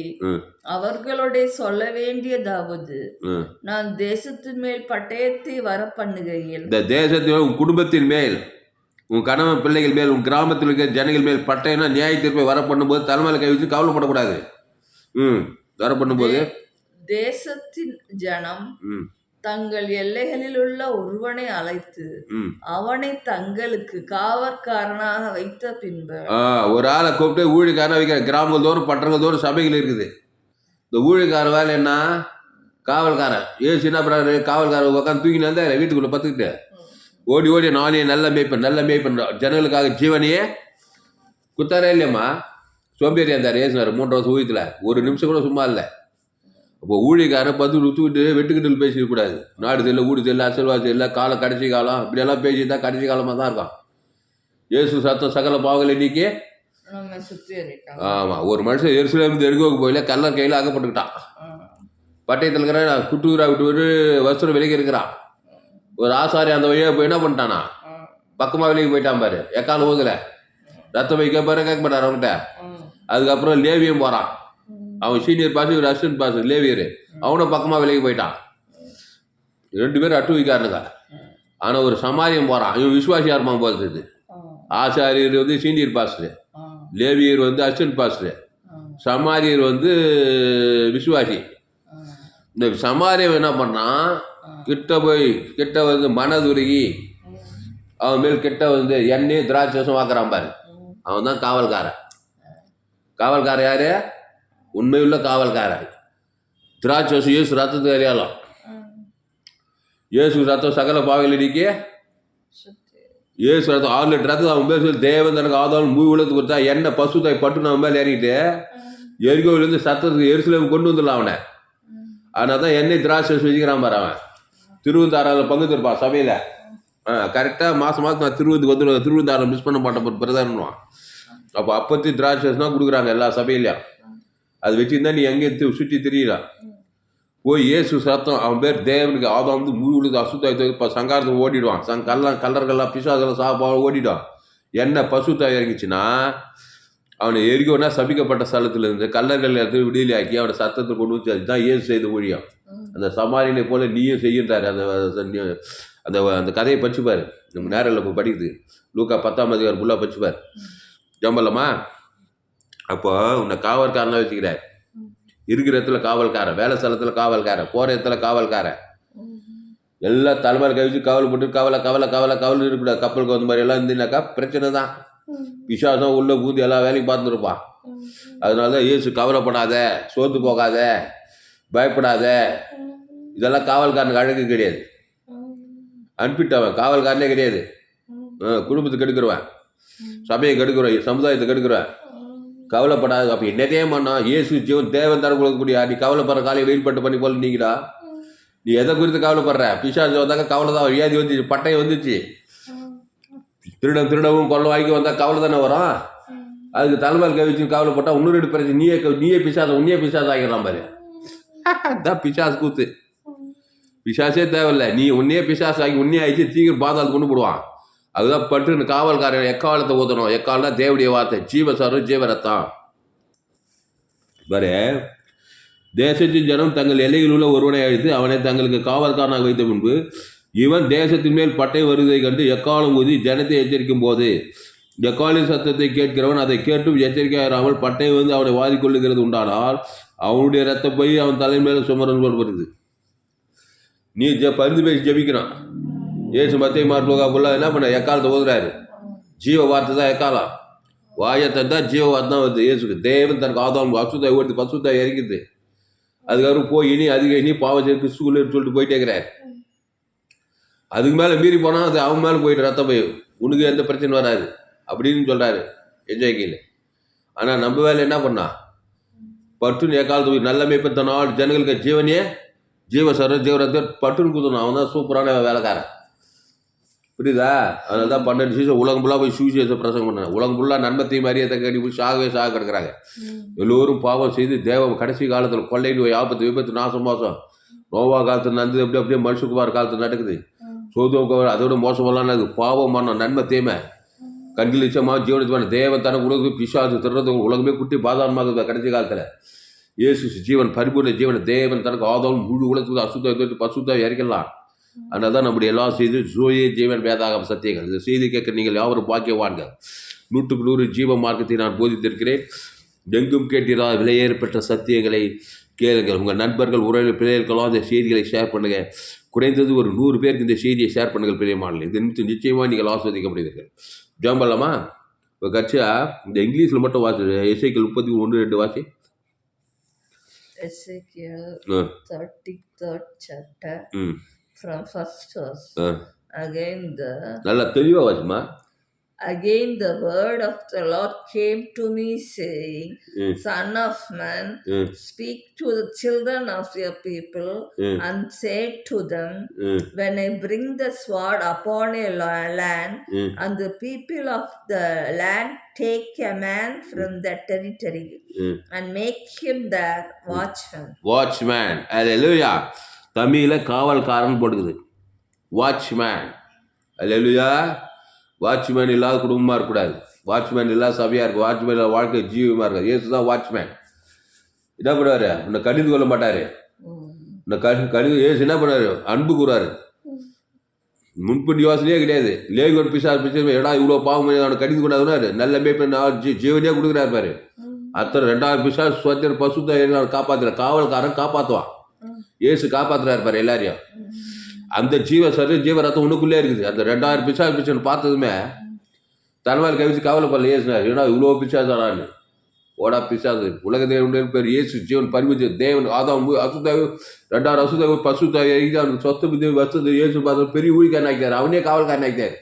அவர்களோட சொல்ல வேண்டியதாவது நான் தேசத்தின் மேல் பட்டயத்தை வர பண்ணுகையில் இந்த தேசத்தின் உன் குடும்பத்தின் மேல் உன் கணவன் பிள்ளைகள் மேல் உன் கிராமத்தில் இருக்கிற ஜனங்கள் மேல் பட்டயம்னா நியாய தீர்ப்பை வர பண்ணும்போது தலைமையில கை வச்சு கவலைப்படக்கூடாது. வர பண்ணும்போது தேசத்தின் ஜனம் தங்கள் எல்லைகளில் உள்ள ஒருவனை அழைத்து அவனை தங்களுக்கு காவற்காரனாக வைத்த பின்பு ஒரு ஆளை கூப்பிட்டு ஊழியக்காரனா வைக்கிற. கிராமங்கள் தோறும் பட்டணங்கள் தோறும் சபைகள் இருக்குது. இந்த ஊழியக்கார வேலை என்ன? காவல்காரன். ஏசு என்ன பண்ணுறாரு? காவல்காரன் உட்காந்து தூங்கிட்டு வந்தா வீட்டுக்குள்ளே பார்த்துக்கிட்டு ஓடி நானே நல்ல மேய்ப்பன் ஜனங்களுக்காக ஜீவனையே குத்தாரே இல்லையம்மா. சோம்பேறியா இருந்தார் ஏசுனார் 3 வருஷம் ஊழியத்தில். ஒரு நிமிஷம் கூட சும்மா இல்லை. அப்போ ஊழியக்காரன் 10 விட்டுக்கிட்டு வெட்டுக்கிட்டு பேசிக்கக்கூடாது. நாடு தெரியல ஊடு தெரியல அரசியல்வாதி தெரியல காலம் கடைசி காலம் இப்படியெல்லாம் பேசிட்டு தான் கடைசி காலமாக தான் இருக்கான். இயேசு சத்தம் சகல பாவங்கள் இன்னைக்கு ஆமாம். ஒரு மனுஷன் எருசலேமிருந்து எடுக்க போயில கல்லர் கையில் அகப்பட்டுக்கிட்டான். பட்டயத்தில் இருக்கிற குட்டூரா விட்டு வஸ்திரம் விலகி இருக்கிறான். ஒரு ஆசாரி அந்த வழியாக போய் என்ன பண்ணிட்டானா பக்கமாக விலகி போயிட்டான் பாரு. எக்கால ஊதலை ரத்தம் வைக்க பாரு கேட்க மாட்டார் அவன்கிட்ட. அதுக்கப்புறம் லேவியும் போகிறான். அவன் சீனியர் பாஸ் இவர் அசிஸ்டன்ட் பாஸ் லேவியர். அவனும் பக்கமாக விலகி போயிட்டான். 2 பேரும் அட்டுவிக்காரனுங்க. ஆனால் ஒரு சமாரியம் போகிறான். இவன் விசுவாசியாக இருப்பான் போகிறது. ஆசாரியர் வந்து சீனியர் பாஸ்டர், லேவியர் வந்து அசிஸ்டன்ட் பாஸ்டர், சமாரியர் வந்து விசுவாசி. இந்த சமாரியம் என்ன பண்ணான்? கிட்ட வந்து மனதுருகி அவன் மேல் கிட்ட வந்து எண்ணெய் திராட்சம் வாக்குறான் பாரு. அவன் தான் காவல்காரன் யாரு? உண்மையுள்ள காவல்காரன். திராட்சை இயேசு ரத்தத்துக்கு அறியாலாம். இயேசு ரத்தம் சகல பாவையில் இடிக்க இயேசு ரத்தம் 6 லிட்டர் ரத்தம் அவன் பேர் சொல்லி தேவன் தனக்கு ஆதாரம் மூவி உலகத்துக்கு கொடுத்தா எண்ணெய் பசுத்தாய் பட்டு நம்ம மேலே இறங்கிட்டு எரிகோவிலேருந்து சத்தத்துக்கு எருசலேம் கொண்டு வந்துடலாம் அவனை. அதனால தான் எண்ணெய் திராட்சை வச்சுக்கிறான் பாரு அவன். திருவந்தாரில் பங்கு தருப்பான் சபையில். கரெக்டாக மாதம் நான் திருவந்தாரம் மிஸ் பண்ண மாட்டேன் பிரதர்னுவான். அப்பத்தி திராட்சை தான் கொடுக்குறாங்க எல்லா சபையிலையும். அது வச்சுருந்தா நீ எங்கேயும் சுற்றி தெரியலாம். போய் இயேசு சத்தம், அவன் பேர் தேவனுக்கு ஆதாம் வந்து முழு அசுத்தாய் இப்போ சங்காரத்துக்கு ஓடிடுவான். கல்லர்கள்லாம் பிசாசெல்லாம் சாப்பாடு ஓடிடுவான். என்ன பசுத்தாய் இறங்கிச்சுன்னா அவனை எரிக்கோன்னா சபிக்கப்பட்ட ஸ்தலத்தில் இருந்து கல்லர்கள் எடுத்து விடுதலை ஆக்கி அவனை சத்தத்தை கொண்டு வச்சு. அதுதான் இயேசு செய்த ஊழியம். அந்த சமாரியனை போல நீயும் செய்யுன்றாரு. அந்த அந்த கதையை படிச்சுப்பார். நம்ம நேரில் இப்போ படிக்குது. லூக்கா 10ஆம் அதிகாரம் ஃபுல்லாக படிச்சுப்பார். ஜம்பலமா அப்போ உன்னை காவல்காரனாக வச்சுக்கிறார். இருக்கிற இடத்துல காவல்காரன், வேலை ஸ்தலத்தில் காவல்காரன், போகிற இடத்துல காவல்காரன், எல்லா தலைமையில் கழிச்சு காவல் போட்டு கவலை இருக்கக்கூடாது. கப்பலுக்கு வந்த மாதிரி எல்லாம் இருந்தீங்கன்னாக்கா பிரச்சனை தான். பிசாசம் உள்ள பூந்து எல்லா வேலையும் பார்த்துருப்பான். அதனால தான் இயேசு கவலைப்படாத, சோர்ந்து போகாத, பயப்படாத, இதெல்லாம் காவல்காரனுக்கு அழகு கிடையாது. அனுப்பிட்டவன் காவல்காரனே கிடையாது. குடும்பத்தை கெடுக்கிறவன், சபையை கெடுக்கிறவன், சமுதாயத்தை கெடுக்கிறவன். கவலைப்படாது. அப்போ என்னதே பண்ணா இயேசு ஜீவன் தேவன் தர கொடுக்கக்கூடிய நீ கவலைப்படுற காலையை வெயில் பட்டு பண்ணி போல நீங்கடா. நீ எதை குறித்து கவலைப்படுற? பிசாசு வந்தாக்க கவலை தான். வியாதி வந்துச்சு, பட்டை வந்துச்சு, திருடவும் கொள்ள வாங்கி வந்தால் கவலை தானே வரும். அதுக்கு தலைமையில் கவிச்சு கவலைப்பட்டா இன்னொரு 2 பிரச்சனை. நீயே பிசாசு ஆகிடலாம் பாரு. தான் பிசாசு கூத்து. பிசாசே தேவையில்லை. நீ உன்னையே பிசாசு ஆகி உன்னே ஆகிச்சு சீக்கிரம் பாதாளத்து கொண்டு போடுவான். அதுதான் பட்டு காவல்காரன் எக்காலத்தை ஊற்றணும். எக்காலம்னா தேவடைய வார்த்தை, ஜீவசாரம் ஜீவரத்தான் பாரு. தேசத்தின் ஜனம் தங்கள் எல்லையில் உள்ள ஒருவனை அழைத்து அவனை தங்களுக்கு காவல்காரனாக வைத்த முன்பு இவன் தேசத்தின் மேல் பட்டை வருவதை கண்டு எக்காலம் ஊதி ஜனத்தை எச்சரிக்கும் போது எக்காலின் சத்தத்தை கேட்கிறவன் அதை கேட்டும் எச்சரிக்கையாராமல் பட்டை வந்து அவனை வாதிக்கொள்ளுகிறது உண்டானால் அவனுடைய ரத்த போய் அவன் தலை மேலே சுமரன் வருது. நீ பரிந்து பேசி ஜபிக்கிறான். ஏசு மத்திய மார்போகா ஃபுல்லாக என்ன பண்ண எக்காலத்தை ஓதுறாரு. ஜீவ வார்த்தை தான் எக்காலம். வாயத்தை தான் ஜீவ வார்த்தை தான் வருது. ஏசுக்கு தேவன் தனக்கு ஆதாம் அசுத்தாய் ஓடுது, பசுத்தாய் இறங்கிது. அதுக்கப்புறம் போய் இனி பாவம் செய்ய கிறிஸ்துக்குள்ளே சொல்லிட்டு போயிட்டே இருக்கிறார். அதுக்கு மேலே மீறி போனால் அது அவன் மேலே போயிட்டு ரத்த போய் உனக்கு எந்த பிரச்சனை வராது அப்படின்னு சொல்கிறாரு எஜேக்கியேல். ஆனால் நம்ம வேலை என்ன பண்ணா பட்டுன்னு எக்காலத்து போய் நல்ல மேய்ப்பத்த நாள் ஜனங்களுக்கு ஜீவனையே ஜீவசரம் ஜீவரத்தை பட்டுன்னு குதணும். அவன் தான் சூப்பரான வேலைக்காரன். புரியுதா? அதனால தான் 12 சீசன் உலகம் ஃபுல்லாக போய் சுவிசேஷ பிரசங்கம் பண்ணாங்க. உலகம் ஃபுல்லாக நன்மத்தையும் மரியாதை கட்டி போய் சாக கிடக்கிறாங்க. எல்லோரும் பாவம் செய்து கடைசி காலத்தில் கொள்ளை நோய், ஆபத்து, விபத்து, நாசம், மோசம், நோவா காலத்தில் நடந்தது அப்படியே மனுஷகுமார் காலத்தில் நடக்குது. சோதோம் அதோட மோசமெல்லாம் நடக்குது. பாவம் பண்ணோம், நன்மை தீமை, கண்கள் இச்சமாக ஜீவனத்துமான தேவன் தனக்கு உலகம் பிசாசு திருறது உலகமே குட்டி பாதாளமாக கடைசி காலத்தில். இயேசு ஜீவன் பரிபூர்ண ஜீவன் தேவன் தனக்கு ஆதாரம் முழு உலகத்துக்கு அசுத்த பசுத்தாய் இறக்கலாம். அதனால தான் நம்முடைய எல்லா செய்தி ஜோயே ஜீவன் வேதாகம் சத்தியங்கள். இந்த செய்தி கேட்க நீங்கள் யாவரும் பாக்கியவான்கள். 100க்கு 100 ஜீவ மார்க்கத்தை நான் போதித்திருக்கிறேன். எங்கும் கேட்டீரா விலையேறப்பட்ட சத்தியங்களை கேளுங்கள். உங்கள் நண்பர்கள், உறவினர், பிள்ளைகளுக்கெல்லாம் இந்த செய்திகளை ஷேர் பண்ணுங்கள். குறைந்தது ஒரு 100 பேருக்கு இந்த செய்தியை ஷேர் பண்ணுங்கள். பெரிய மாடல் இது நிச்சயமாக நீங்கள் ஆஸ்வதிக்கப்படுவீர்கள். ஜாம்பலாமா இப்போ கட்சியா இந்த இங்கிலீஷில் மட்டும் வாசி. எசேக்கியேல் 31:2 வாசி. Ezekiel 33rd chapter from first verse. Again நல்லா தெளிவாக Wasima. Again the word of the Lord came to me saying, Son of man, speak to the children of your people and say to them, when I bring the sword upon a land and the people of the land take a man from that territory and make him their watchman. Hallelujah. தமிழில் காவல்காரன் போட்டுக்குது. Watchman. ஹல்லேலூயா. Watchman இல்லாத குடும்பமாக இருக்கக்கூடாது. Watchman இல்லாத சபையாக இருக்குது. Watchman இல்லாத வாழ்க்கை ஜீவமாக இருக்காது. இயேசு தான் வாட்ச்மேன். என்ன பண்ணுவார்? உன்னை கடிந்து கொள்ள மாட்டார். உன்னை இயேசு என்ன பண்ணுவார்? அன்பு கூறாரு. முன்பு யோசனையே கிடையாது. லேகோடு பிசாசு ஏடா இவ்வளோ பாவம் அவனை கடிந்து கொண்டாதுனாரு. நல்ல மேய்ப்பன் ஜீவனையே கொடுக்குறாரு பாரு. அத்தனை 2,000 பிசாசு சுவத்திர பசுத்தை அவனை காப்பாற்றுற காவல்காரன் காப்பாற்றுவான். இயேசு காப்பாற்றுறாரு பாரு எல்லாரையும். அந்த ஜீவரத்தம் உனக்குள்ளே இருக்குது. அந்த 2,000 பிசாசு பார்த்ததுமே தலைமையில் கவிச்சு கவலைப்படல. ஏசுனார் ஏன்னா இவ்வளோ பிசாசானான்னு. ஓடா பிசாசு உலக தேவன் பேர் இயேசு ஜீவன் பரிமித்து தேவன் ஆதாம் அசுத்தாவி 2,000 அசுத்தாவி பசுத்தாவி அவனுக்கு சொத்து புத்தி வசதி இயேசு பார்த்து பெரிய ஊழிக்காரன் ஆக்கிட்டார். அவனே காவல்காரன் ஆக்கிட்டார்.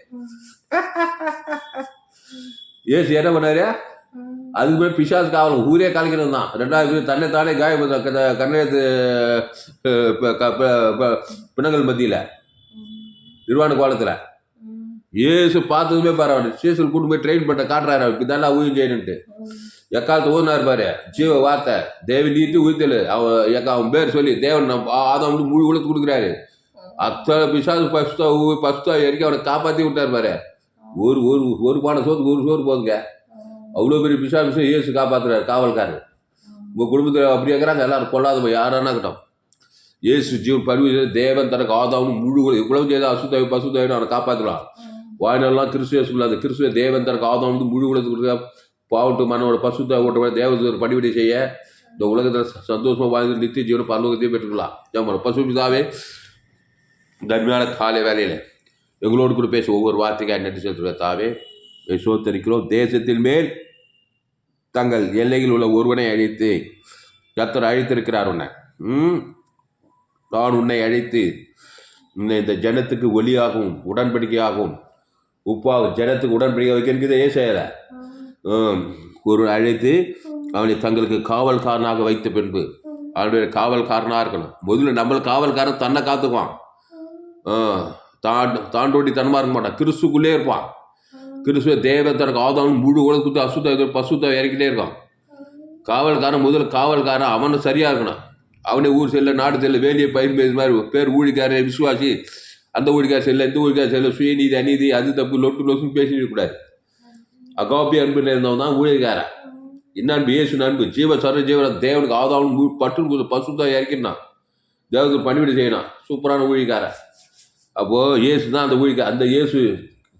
இயேசு என்ன பண்ணாரு? அதுக்கு மேலே பிசாசு காவல் ஊரே கலைக்கிறது தான். 2வது தன்னைத்தானே காயம் கண்ணெழுத்து பிணங்கள் மத்தியில் நிர்வாண கோலத்தில் ஏசு பார்த்ததுமே பரவாயில்ல. சீசல் கூட்டு போய் ட்ரெயின் பண்ண காட்டுறாரு. இப்படி தானே ஊழியம் செய்யணுன்ட்டு எக்காலத்தை ஊதினார் பாரு. ஜீவ வார்த்தை தேவன் நீட்டு ஊத்தல் அவன் பேர் சொல்லி தேவன் ஆதம் வந்து முழு உலகத்து கொடுக்குறாரு. அத்தனை பிசாசு பசுத்தா வரைக்கும் அவனை காப்பாற்றி விட்டார் பாரு. ஒரு ஒரு ஒரு பானை சோத்துக்கு ஒரு சோறு போதுங்க. அவ்வளோ பெரிய பிசாசு ஏசு காப்பாற்றுறாரு காவல்காரர். உங்கள் குடும்பத்தில் அப்படி இருக்கிறாங்க எல்லாரும் கொள்ளாத போய் யாரானா இருக்கட்டும். ஏசு ஜீவன் பருவ தேவன் தனக்கு ஆதாவும் முழு இவ்வளவு செய்த அசுத்தாவி பசுத்தாவின்னு அவனை காப்பாற்றலாம். வாய்நாள்லாம் கிறிஸ்துவே சொல்லாது. கிறிஸ்துவ தேவன் தனக்கு ஆதாம் வந்து முழு உலகத்துக்கு கொடுக்க பாவட்டு மனோட பசுத்தாவை ஓட்ட தேவதூர் படிவடை செய்ய இந்த உலகத்தில் சந்தோஷமாக வாழ்ந்து நித்திய ஜீவனம் பரலோகத்தையும் பெற்றுக்கலாம். நம்ம பசுபிதாவே தன்மையான காலை வேலையில் எங்களோடு கூட பேச ஒவ்வொரு வார்த்தைக்காக நன்றி செலுத்துகிற தாவே சோத்தரிக்கிறோம். தேசத்தின் மேல் தங்கள் எல்லையில் உள்ள ஒருவனை அழைத்து கர்த்தர் அழைத்திருக்கிறார். உன்னை நான் உன்னை அழைத்து இந்த ஜனத்துக்கு ஒளியாகவும் உடன்படிக்கையாகவும் உப்பாகும் ஜனத்துக்கு உடன்படிக்கை வைக்கிறது ஏசாயில ஒரு அழைத்து அவனை தங்களுக்கு காவல்காரனாக வைத்த பின்பு அவனுடைய காவல்காரனாக இருக்கணும். முதல்ல நம்மள காவல்காரன் தன்னை காத்துக்குவான். தாண்டோடி தனமாக இருக்க மாட்டான். கிறிஸ்துக்குள்ளே இருப்பான். கிறிஸ்துவ தேவன் தனக்கு ஆதாம் முழு உலகத்து அசுத்த பசுத்த இறக்கிட்டே இருக்கான். காவல்காரன் முதல்ல காவல்காரன் அவனை சரியாக இருக்கணும். அவனே ஊர் செல்ல நாடு செல்ல வேலையை பயிர் பேசு மாதிரி பேர் ஊழிக்காரன் விசுவாசி அந்த ஊழிக்கார செல்ல இந்த ஊழிக்கார செல்ல சுயநீதி அநீதி அது தப்பு லொட்டுன்னு பேசிடக்கூடாது. அகாப்பி அன்புல இருந்தவன் தான் ஊழியக்காரன். என்ன அன்பு? இயேசு அன்பு ஜீவ சர ஜீவன தேவனுக்கு ஆதாவும் பட்டு பசுத்தான் இறக்கினான். தேவனுக்கு பணிவிட செய்யணும். சூப்பரான ஊழியக்காரன். அப்போது இயேசு தான் அந்த ஊழிக்கார. அந்த இயேசு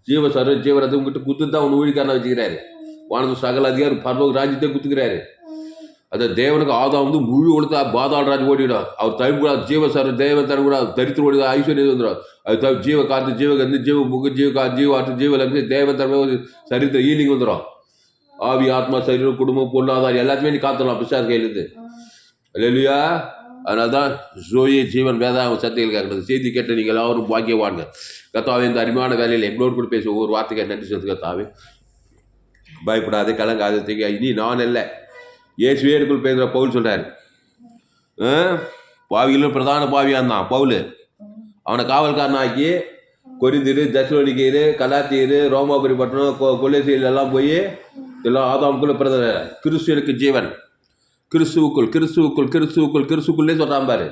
ஜீவ சர ஜீவனத்தை உங்ககிட்ட குத்து தான் அவன் ஊழியக்காரனை வச்சுக்கிறாரு. வானது சகல அதிகாரம் பரலோக ராஜ்யத்தை குத்துக்கிறாரு. அந்த தேவனுக்கு ஆதாம் வந்து முழு உலகத்தை பாதாள ராஜ் ஓடிடும். அவர் தவிக்கூடாது. ஜீவசர தேவன் தரக்கூடாது. தரித்திர ஓடி ஐஸ்வர்யம் வந்துடும். அது தவிர ஜீவ காத்து ஜீவகந்து ஜீவ முக ஜீவ காத்து ஜீவ ஆற்று ஜீவலங்கு தேவன் தரமே சரித்திர ஈலிங் வந்துடும். ஆவி ஆத்மா சரீரம் குடும்பம் பொருளாதாரம் எல்லாத்தையுமே நீ காத்துடலாம் பிசாசு கையிலேருந்து. இல்லையா? அதனால தான் ஜோயே ஜீவன் வேதாகம் சத்தியங்கள் கேட்கறது செய்தி கேட்ட நீங்கள் எல்லாரும் பாக்கியவாங்க. கத்தாவே இந்த அருமையான வேலையில் எங்களோடு கூட பேச ஒவ்வொரு வார்த்தைக்கு நன்றி சொல்லுங்க. கத்தாவே பயப்படாதே கலங்காத தீங்க இனி நான் இல்லை இயேசுவே எனக்குள் பேசுகிற பவுல் சொல்கிறார். பாவிகளும் பிரதான பாவியாக இருந்தான் பவுல். அவனை காவல்காரனாக்கி கொரிந்திரு தெசலோனிக்கேரு கலாத்தியரு ரோமாபுரி பட்டணம் கொல்லேசியில் எல்லாம் போய் எல்லாம் ஆதாமுக்குள்ள பிறந்த கிறிஸ்துவனுக்கு ஜீவன் கிறிஸ்துவுக்குள் கிறிஸ்துவுக்குள் கிறிஸ்துவுக்குள் கிறிஸ்துக்குள்ளே சொல்கிறான் பாரு.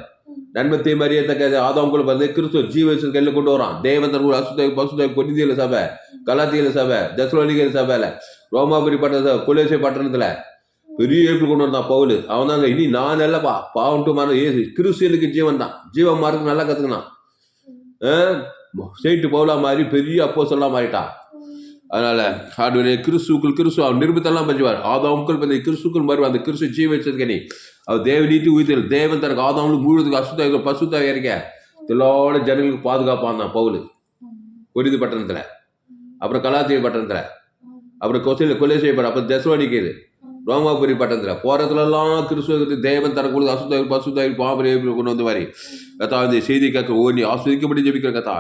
நன்மத்தை மரியத்தக்க ஆதாமுக்குள்ள பிறந்து கிறிஸ்துவ ஜீவன் கையில் கொண்டு வரான். தேவன் அசுத்த பசுத்த கொரிந்தியில் சபை கலாத்தியில் சபை தெசலோனிக்கேரு சபையில் ரோமாபுரி பட்டண கொல்லேசி பட்டணத்தில் பெரிய ஏற்பில் கொண்டு வந்தான் பவுல். அவன் தாங்க இனி நான் இல்லைப்பா பாவன்ட்டு மாற ஏசு கிறிஸ்துவனுக்கு ஜீவன் தான். ஜீவன் மார்க்கு நல்லா கற்றுக்கினான். செய்ட்டு பவுலா மாதிரி பெரிய அப்போ சொல்லலாம் மாறிட்டான். அதனால் ஆண்டு கிறிஸ்துக்குள் கிறிஸ்து அவன் நிருபத்தெல்லாம் பஞ்சுவார். ஆதாமுக்குள் பண்ணி கிறிஸ்துக்குள் வருவார். அந்த கிறிஸ்து ஜீவ வச்சதுக்கணி அவர் தேவன் நீட்டு உயிர்த்தல் தேவன் தனக்கு ஆதாமுக்கு முழுவதுக்கு அசுத்த பசுத்தாக இருக்க எல்லாரோட ஜனங்களுக்கு பாதுகாப்பான் தான் பவுல் கொரிந்து பட்டணத்தில், அப்புறம் கலாத்திய பட்டணத்தில், அப்புறம் கொலை செய்யப்பட அப்புறம் தெசலோனிக்கேரு ரோமாபுரி பட்டணத்தில் போகிறதுலாம் கிறிஸ்துவ தேவன் தரக்கூடிய அசுத்தாய் பசுத்தாய் பாபரே கொண்டு வந்து மாதிரி கத்தா இந்த செய்தி கேட்க ஓ நீ ஆஸ்வதிக்கப்படி ஜெபிக்கிற கத்தா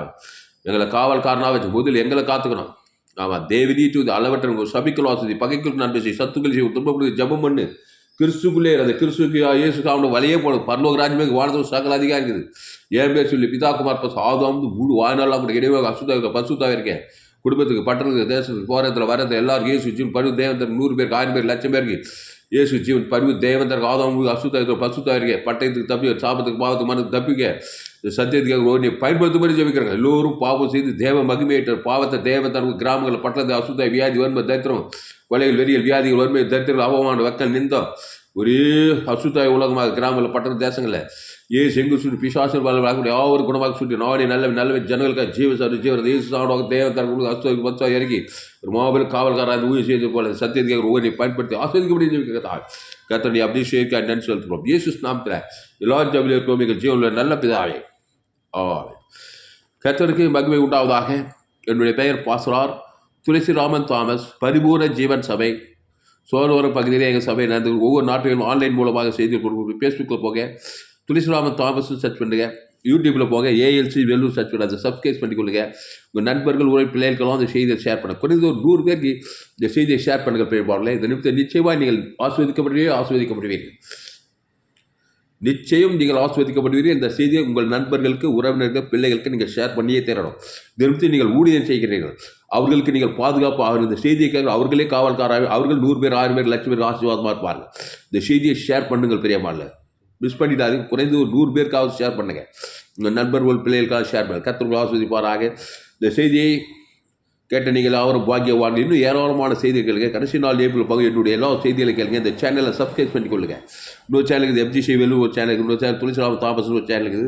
எங்களை காவல்காரனாக வச்சு முதல் எங்களை காத்துக்கணும். ஆமாம் தேவதீட்டு அளவற்ற சபிக்கல் வாசதி பகைக்குள் நன்மை செய் சத்துக்கள் செய்யும் துன்பப்படுத்தி ஜபம் பண்ணு கிறிஸ்துக்குள்ளே அந்த கிறிஸ்துக்கு இயேசு அவனை வலையே போடும். பரலோக ராஜ்யமே வாழ்ந்தது சகல அதிகம் இருக்குது. ஏன் பேர் சொல்லி பிதாகுமார் பசு ஆதாம் முழு வாழ்நாளாக கூட இடையே அசுத்தாக பசுத்தாக இருக்கேன். குடும்பத்துக்கு பட்டணத்துக்கு தேசத்துக்கு போகிறதுல வரது எல்லாருக்கும் இயேசு ஜீவன் பருவ தேவன் 100 பேருக்கு 1000 பேர் லட்சம் பேருக்கு இயேசு ஜீவன் பருவ தேவன் தனக்கு ஆதாம் அசுத்தாக பசுத்தாக இருக்கேன். பட்டயத்துக்கு தப்பி சாபத்துக்கு பாவத்துக்கு மனத்துக்கு தப்பிக்க சத்தியத்துக்காக ஓடி பயன்படுத்த மாதிரி ஜெபிக்கிறாங்க. எல்லோரும் பாவம் செய்து தேவ மகிமையிட்ட பாவத்தை தேவன் தனக்கு கிராமங்களில் பட்டணத்தை அசுத்தாய் வியாதி வறுமை தரித்திரம் கொலைகள் வெறியல் வியாதிகள் வறுமை தரித்திரம் அவமான வக்கல் நிந்தம் ஒரே அசுத்தாய் உலகமாக கிராமங்களில் பட்டண தேசங்களில் ஏசு எங்கு சுற்றி பிசாசன் வாழ்க்கை யாவரு குணமாக சுற்றி நாடி நல்ல ஜனங்களுக்காக ஜீவசாரி ஜீவன் ஏசு சாணமாக தேவன் தனக்கு அசுத்தாய் பச்சா இறக்கி ஒரு மாபெரும் காவல்காரன் ஊழி செய்து போல சத்தியத்துக்காக ஒவ்வொரு பயன்படுத்தி ஆஸ்வதிக்கப்படி ஜெபிக்கிறதா கத்தனை அபிஷேக நன்றி செலுத்துகிறோம். இயேசு நாமத்தில் எல்லாரும் ஜபில் இருக்கோம் எங்கள் ஜீவனில் நல்ல பிதாவே. கர்த்தருக்கு மகிமை உண்டாவதாக. என்னுடைய பெயர் பாஸ்டர் துளசிராமன் தாமஸ். பரிபூர்ண ஜீவன் சபை சோழவரம் பகுதியில் எங்கள் சபை நடந்து ஒவ்வொரு நாட்டிலும் ஆன்லைன் மூலமாக செய்தி கொடுக்குறோம். ஃபேஸ்புக்கில் போக துளசிராமன் தாமஸ் சர்ச் பண்ணுங்க. யூடியூப்பில் போங்க, ஏஎல்சி வெல்லூர் சர்ச் பண்ணி அதை சப்ஸ்கிரைப் பண்ணிக்கொள்ளுங்க. உங்கள் நண்பர்கள் உறவு பிள்ளைகளுக்கெல்லாம் அந்த செய்தியை ஷேர் பண்ண குறைந்த ஒரு 100 பேருக்கு இந்த செய்தியை ஷேர் பண்ணுங்கள். பெரியப்பாடல இந்த நிமிஷம் நிச்சயமாக நீங்கள் ஆஸ்வதிக்கப்படுவீர்கள். நிச்சயம் நீங்கள் ஆஸ்வதிக்கப்படுவீர்கள். இந்த செய்தியை உங்கள் நண்பர்களுக்கு, உறவினர்கள், பிள்ளைகளுக்கு நீங்கள் ஷேர் பண்ணியே தரணும். இந்த நிமிஷம் நீங்கள் ஊழியம் செய்கிறீர்கள், அவர்களுக்கு நீங்கள் பாதுகாப்பாக இந்த செய்தியை கேட்க அவர்களே காவல்காராக, அவர்கள் 100 பேர், 1000 பேர், லட்சம் பேர் ஆசீர்வாதமாக இருப்பார்கள். இந்த செய்தியை ஷேர் பண்ணுங்கள். பெரியம்மாவில் மிஸ் பண்ணிடாது. குறைந்து ஒரு 100 பேருக்காவது ஷேர் பண்ணுங்க. உங்கள் நண்பர்கள் பிள்ளைகளுக்காக ஷேர் பண்ணுங்கள். கர்த்தர் ஆசீர்வதிப்பாராக. இந்த செய்தியை கேட்ட நீங்கள் அவரும் பாக்கியவான். இன்னும் ஏராளமான செய்திகள் கேளுங்க. கடைசி நாள் ஏப்ரல் பகுதி என்னுடைய எல்லா செய்திகளை கேளுங்க. இந்த சேனலை சப்ஸ்கிரைப் பண்ணிக்கொள்ளுங்க. இன்னொரு சேனலுக்கு எஃப்ஜிசி வெல்லூர் ஒரு சேனலுக்கு, இன்னொரு சேனல் துளசிராம தாமஸ் ஒரு சேனலுக்கு.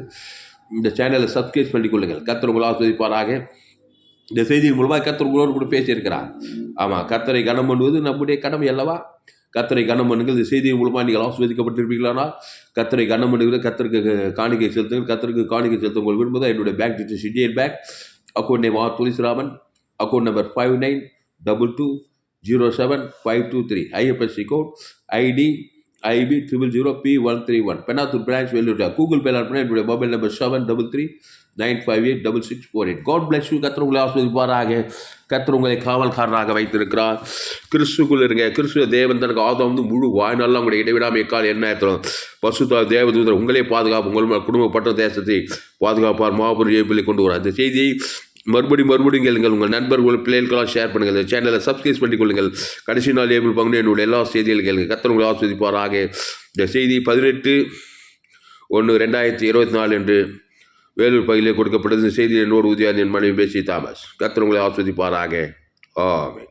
இந்த சேனலை சப்ஸ்கிரைப் பண்ணிக்கொள்ளுங்கள். கர்த்தர் ஆசீர்வதிப்பாராக. இந்த செய்தியின் மூலமாக கர்த்தர் உங்களோடு கூட பேசியிருக்கிறார். ஆமாம், கர்த்தரை கனம் பண்ணுவது நம்முடைய கடமை அல்லவா? கர்த்தரை கனம் பண்ணுங்கள். இந்த செய்தியின் மூலமாக நீங்கள் ஆசீர்வதிக்கப்பட்டிருப்பீர்களானால் கர்த்தரை கனம் பண்ணுங்கள். கர்த்தருக்கு காணிக்கை செலுத்துங்கள். கர்த்தருக்கு காணிக்கை செலுத்த உங்களுக்கு விரும்புவதா என்னுடைய bank details Indian Bank account name R Tulasiraman, account number 5922075523, IFSC code ID IB 000P131, Penathur branch, Vellur. Google பேல அனுப்பினா என்னுடைய mobile number 7339586648. God bless you. கர்த்தர் உங்களை ஆசீர்வதிப்பாராக. கர்த்தர் உங்களை காவல்காரனாக வைத்திருக்கிறார். கிறிஸ்துக்குள் இருங்க. கிறிஸ்துவ தேவன் தனக்கு ஆதாம் வந்து முழு வாழ்நாள் உங்களுடைய இடைவிடாமல் எக்கால் என்ன ஏற்றணும். பசுத்தா தேவதூதர் உங்களே பாதுகாப்பு, உங்கள் குடும்பப்பட்ட தேசத்தை பாதுகாப்பார். மாபெரும் ஜெயப்பிலை கொண்டு வரார். இந்த செய்தியை மறுபடியும் கேளுங்கள். உங்கள் நண்பர்கள் பிள்ளைகளுக்கெல்லாம் ஷேர் பண்ணுங்கள். இந்த சேனலை சப்ஸ்கிரைப் பண்ணிக்கொள்ளுங்கள். கடைசி நாள் ஏப்ரல் பங்கு என்னுடைய எல்லா செய்திகளும் கேளுங்கள். கர்த்தர் உங்களை ஆசீர்வதிப்பாராக. இந்த செய்தி 18/1/2024 என்று வேலூர் பகுதியிலே கொடுக்கப்பட்டது. இந்த செய்தி என்னோடு உதவியாளர் என் மனைவி பேசி தாமஸ். கர்த்தர் உங்களை ஆசீர்வதிப்பாராக. ஆமென்.